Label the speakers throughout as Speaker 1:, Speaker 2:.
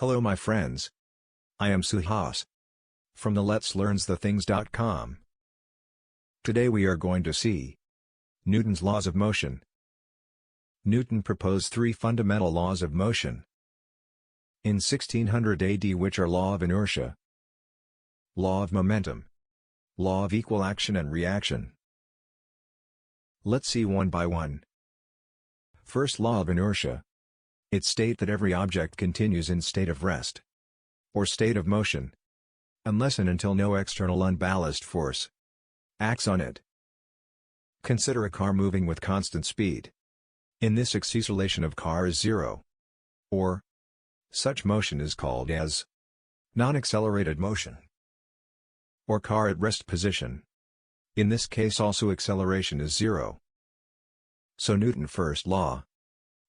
Speaker 1: Hello my friends. I am Suhas. From the letslearnsthethings.com. Today we are going to see Newton's laws of motion. Newton proposed three fundamental laws of motion in 1600 AD, which are law of inertia, law of momentum, law of equal action and reaction. Let's see one by one. First law of inertia. It states that every object continues in state of rest, or state of motion, unless and until no external unbalanced force acts on it. Consider a car moving with constant speed. In this acceleration of car is zero, or such motion is called as non-accelerated motion, or car at rest position. In this case also acceleration is zero. So Newton's first law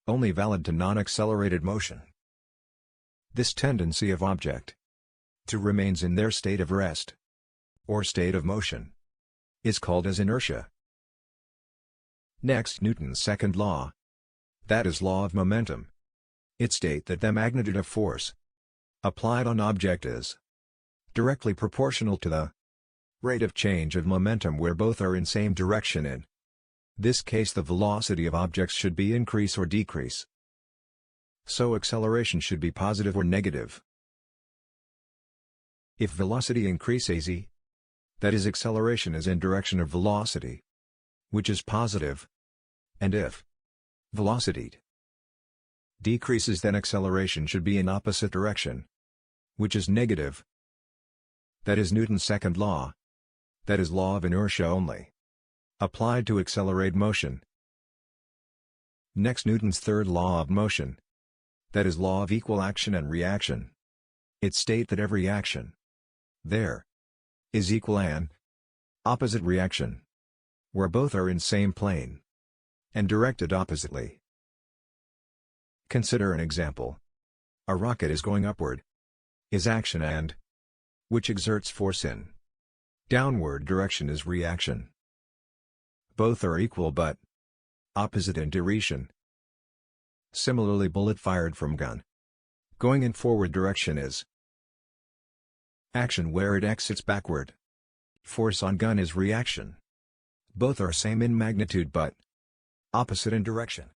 Speaker 1: only valid to non-accelerated motion. This tendency of object to remains in their state of rest, or state of motion, is called as inertia. Next, Newton's second law, that is law of momentum. It states that the magnitude of force applied on object is directly proportional to the rate of change of momentum where both are in same direction. In this case the velocity of objects should be increase or decrease. So acceleration should be positive or negative. If velocity increases, that is acceleration is in direction of velocity, which is positive. And if velocity decreases, then acceleration should be in opposite direction, which is negative. That is Newton's second law. That is law of inertia only applied to accelerate motion. Next, Newton's third law of motion. That is law of equal action and reaction. It states that every action there is equal and opposite reaction, where both are in same plane and directed oppositely. Consider an example. A rocket is going upward, is action, and which exerts force in downward direction is reaction. Both are equal but opposite in duration. Similarly, bullet fired from gun going in forward direction is action where it exits backward. Force on gun is reaction. Both are same in magnitude but opposite in direction.